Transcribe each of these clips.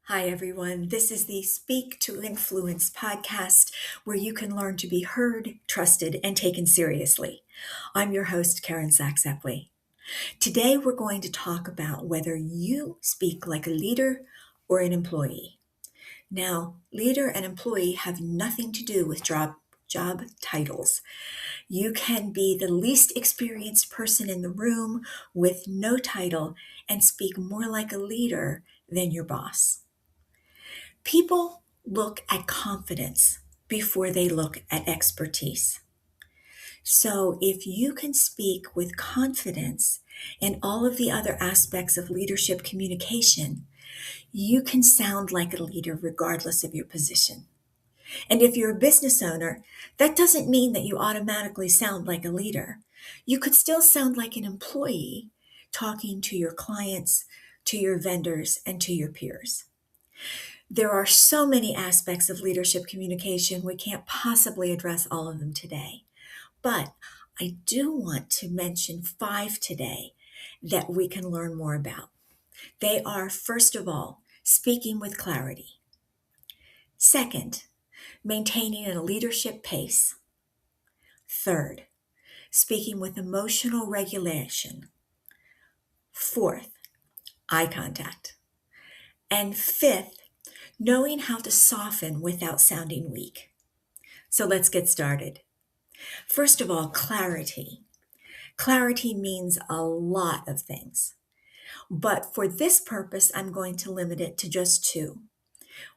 Hi, everyone. This is the Speak to Influence podcast where you can learn to be heard, trusted, and taken seriously. I'm your host, Karen Sachs Epley. Today, we're going to talk about whether you speak like a leader or an employee. Now, leader and employee have nothing to do with job titles. You can be the least experienced person in the room with no title and speak more like a leader than your boss. People look at confidence before they look at expertise. So if you can speak with confidence in all of the other aspects of leadership communication, you can sound like a leader regardless of your position. And if you're a business owner, that doesn't mean that you automatically sound like a leader. You could still sound like an employee talking to your clients, to your vendors, and to your peers. There are so many aspects of leadership communication, we can't possibly address all of them today. But I do want to mention 5 today that we can learn more about. They are, first of all, speaking with clarity. Second, maintaining a leadership pace. Third, speaking with emotional regulation. Fourth, eye contact. And fifth, knowing how to soften without sounding weak. So let's get started. First of all, clarity. Clarity means a lot of things. But for this purpose, I'm going to limit it to just 2.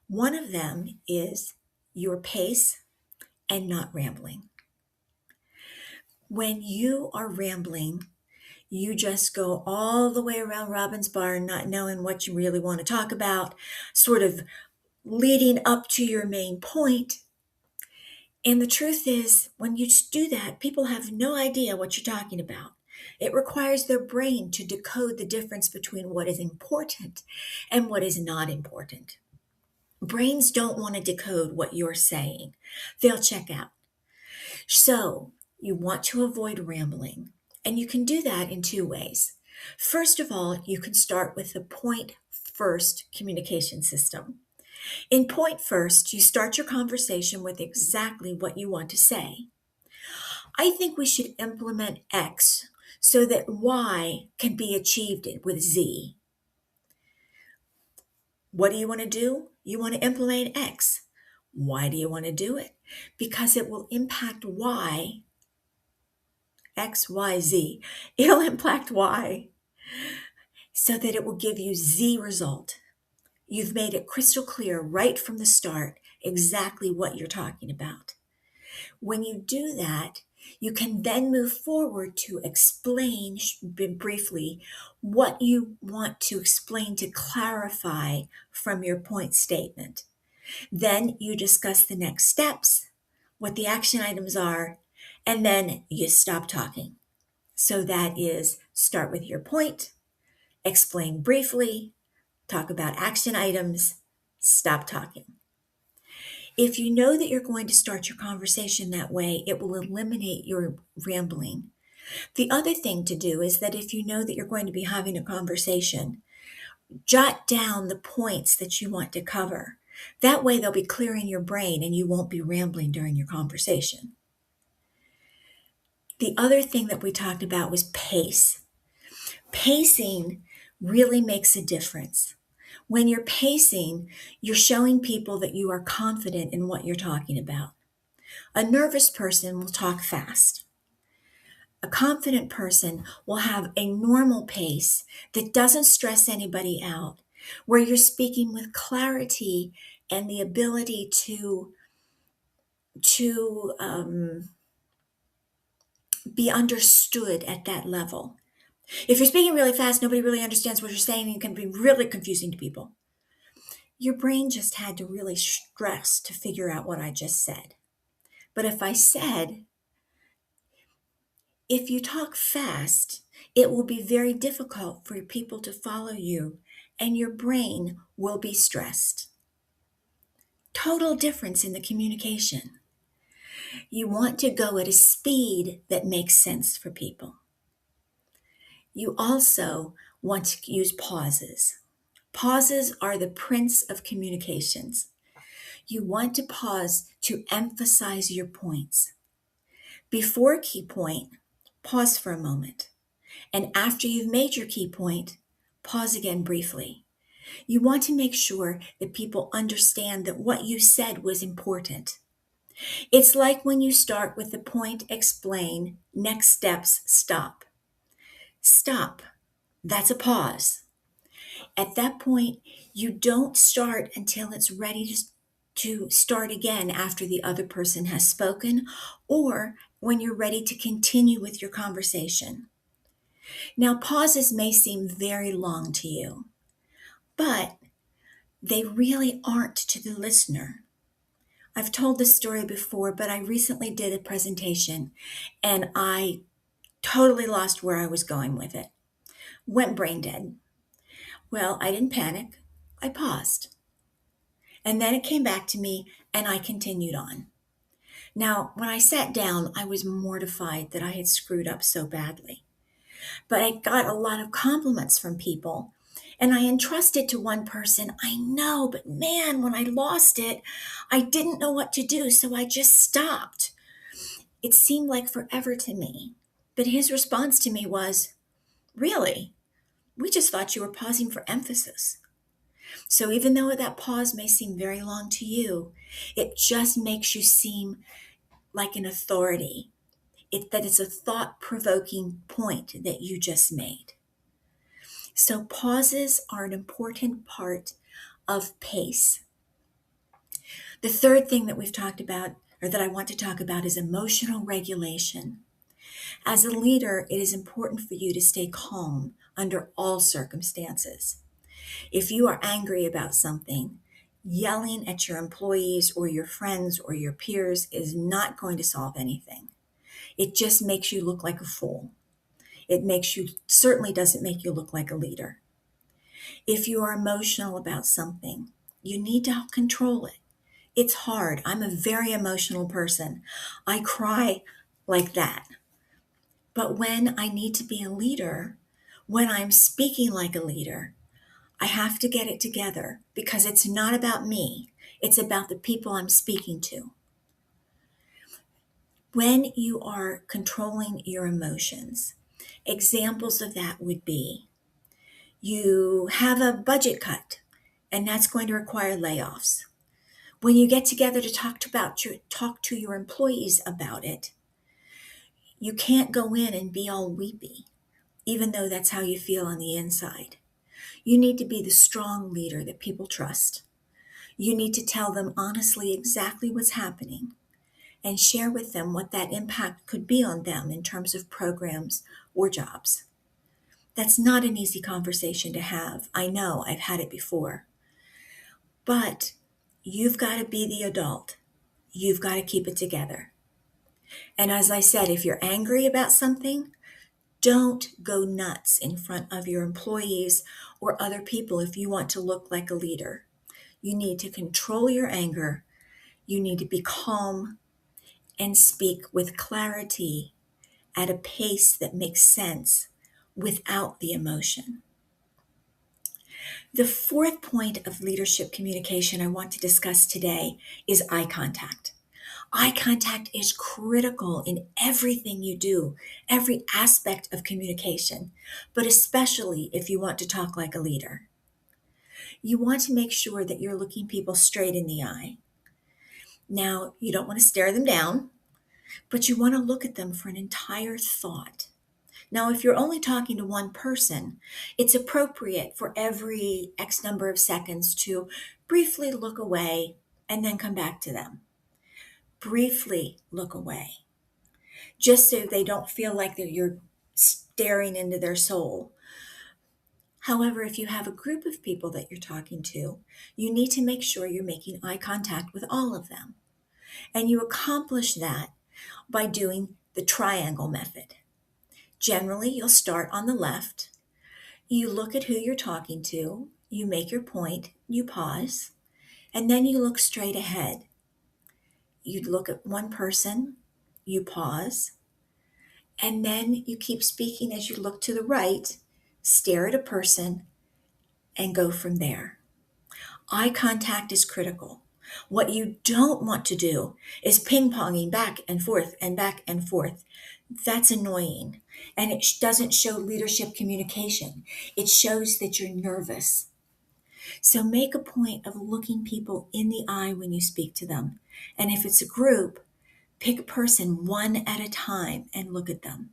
One of them is your pace and not rambling. When you are rambling, you just go all the way around Robin's barn, not knowing what you really want to talk about, sort of leading up to your main point. And the truth is, when you do that, people have no idea what you're talking about. It requires their brain to decode the difference between what is important and what is not important. Brains don't want to decode what you're saying. They'll check out. So you want to avoid rambling, and you can do that in 2 ways. First of all, you can start with the point first communication system. In point first, you start your conversation with exactly what you want to say. I think we should implement X so that Y can be achieved with Z. What do you want to do? You want to implement X. Why do you want to do it? Because it will impact Y, X, Y, Z. It'll impact Y so that it will give you Z result. You've made it crystal clear right from the start exactly what you're talking about. When you do that, you can then move forward to explain briefly what you want to explain to clarify from your point statement. Then you discuss the next steps, what the action items are, and then you stop talking. So that is start with your point, explain briefly, talk about action items, stop talking. If you know that you're going to start your conversation that way, it will eliminate your rambling. The other thing to do is that if you know that you're going to be having a conversation, jot down the points that you want to cover. That way they'll be clear in your brain and you won't be rambling during your conversation. The other thing that we talked about was pace. Pacing really makes a difference. When you're pacing, you're showing people that you are confident in what you're talking about. A nervous person will talk fast. A confident person will have a normal pace that doesn't stress anybody out, where you're speaking with clarity and the ability to be understood at that level. If you're speaking really fast, nobody really understands what you're saying and it can be really confusing to people. Your brain just had to really stress to figure out what I just said. But if I said, if you talk fast, it will be very difficult for people to follow you and your brain will be stressed. Total difference in the communication. You want to go at a speed that makes sense for people. You also want to use pauses. Pauses are the prince of communications. You want to pause to emphasize your points. Before a key point, pause for a moment. And after you've made your key point, pause again briefly. You want to make sure that people understand that what you said was important. It's like when you start with the point, explain, next steps, stop. Stop. That's a pause. At that point, you don't start until it's ready to start again after the other person has spoken or when you're ready to continue with your conversation. Now, pauses may seem very long to you, but they really aren't to the listener. I've told this story before, but I recently did a presentation and I totally lost where I was going with it. Went brain dead. Well, I didn't panic. I paused. And then it came back to me and I continued on. Now, when I sat down, I was mortified that I had screwed up so badly. But I got a lot of compliments from people. And I entrusted to one person, I know, but man, when I lost it, I didn't know what to do, so I just stopped. It seemed like forever to me. But his response to me was, really? We just thought you were pausing for emphasis. So even though that pause may seem very long to you, it just makes you seem like an authority. That it's a thought-provoking point that you just made. So pauses are an important part of pace. The third thing that we've talked about, or that I want to talk about, is emotional regulation. As a leader, it is important for you to stay calm under all circumstances. If you are angry about something, yelling at your employees or your friends or your peers is not going to solve anything. It just makes you look like a fool. Certainly doesn't make you look like a leader. If you are emotional about something, you need to control it. It's hard. I'm a very emotional person. I cry like that. But when I need to be a leader, when I'm speaking like a leader, I have to get it together because it's not about me. It's about the people I'm speaking to. When you are controlling your emotions, examples of that would be you have a budget cut and that's going to require layoffs. When you get together to talk to your employees about it, you can't go in and be all weepy, even though that's how you feel on the inside. You need to be the strong leader that people trust. You need to tell them honestly exactly what's happening and share with them what that impact could be on them in terms of programs or jobs. That's not an easy conversation to have. I know, I've had it before. But you've got to be the adult. You've got to keep it together. And as I said, if you're angry about something, don't go nuts in front of your employees or other people if you want to look like a leader. You need to control your anger. You need to be calm and speak with clarity at a pace that makes sense without the emotion. The fourth point of leadership communication I want to discuss today is eye contact. Eye contact is critical in everything you do, every aspect of communication, but especially if you want to talk like a leader. You want to make sure that you're looking people straight in the eye. Now, you don't want to stare them down, but you want to look at them for an entire thought. Now, if you're only talking to one person, it's appropriate for every X number of seconds to briefly look away and then come back to them. Briefly look away, just so they don't feel like you're staring into their soul. However, if you have a group of people that you're talking to, you need to make sure you're making eye contact with all of them. And you accomplish that by doing the triangle method. Generally, you'll start on the left. You look at who you're talking to, you make your point, you pause, and then you look straight ahead. You look at one person, you pause, and then you keep speaking as you look to the right, stare at a person, and go from there. Eye contact is critical. What you don't want to do is ping-ponging back and forth and back and forth. That's annoying. And it doesn't show leadership communication. It shows that you're nervous. So make a point of looking people in the eye when you speak to them. And if it's a group, pick a person one at a time and look at them.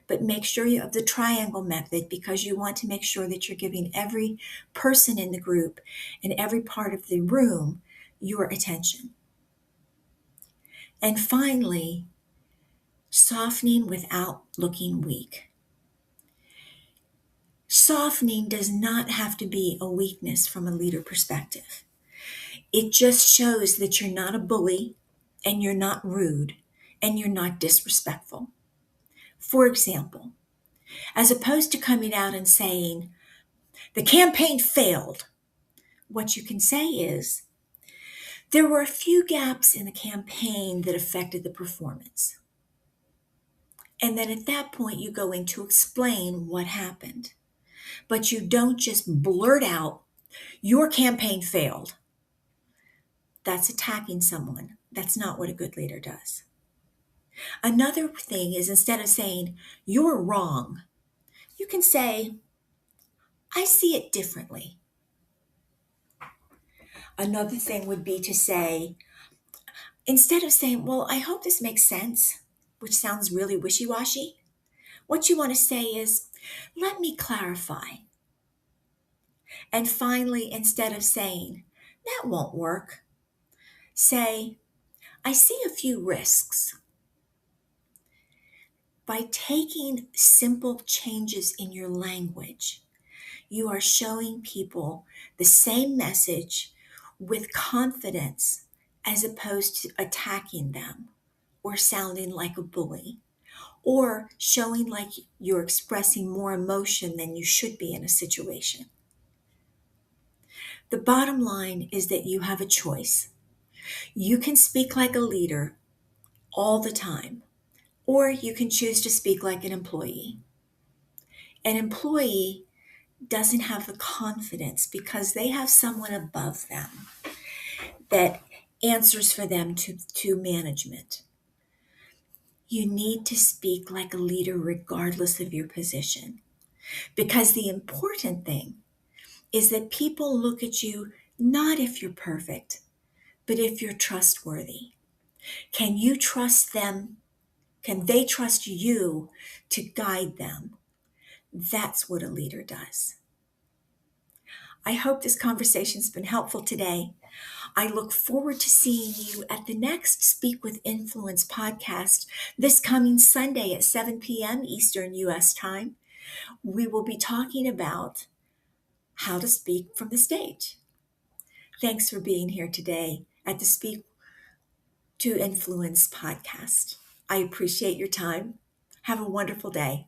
But make sure you have the triangle method, because you want to make sure that you're giving every person in the group and every part of the room your attention. And finally, softening without looking weak. Softening does not have to be a weakness from a leader perspective. It just shows that you're not a bully and you're not rude and you're not disrespectful. For example, as opposed to coming out and saying, the campaign failed, what you can say is, there were a few gaps in the campaign that affected the performance. And then at that point, you go in to explain what happened. But you don't just blurt out, your campaign failed. That's attacking someone. That's not what a good leader does. Another thing is, instead of saying, you're wrong, you can say, I see it differently. Another thing would be to say, instead of saying, well, I hope this makes sense, which sounds really wishy-washy, what you want to say is, let me clarify. And finally, instead of saying, that won't work, say, I see a few risks. By taking simple changes in your language, you are showing people the same message with confidence, as opposed to attacking them or sounding like a bully, or showing like you're expressing more emotion than you should be in a situation. The bottom line is that you have a choice. You can speak like a leader all the time, or you can choose to speak like an employee. An employee doesn't have the confidence because they have someone above them that answers for them to management. You need to speak like a leader regardless of your position, because the important thing is that people look at you not if you're perfect, but if you're trustworthy. Can you trust them? Can they trust you to guide them? That's what a leader does. I hope this conversation's been helpful today. I look forward to seeing you at the next Speak with Influence podcast this coming Sunday at 7 p.m. Eastern U.S. time. We will be talking about how to speak from the stage. Thanks for being here today at the Speak to Influence podcast. I appreciate your time. Have a wonderful day.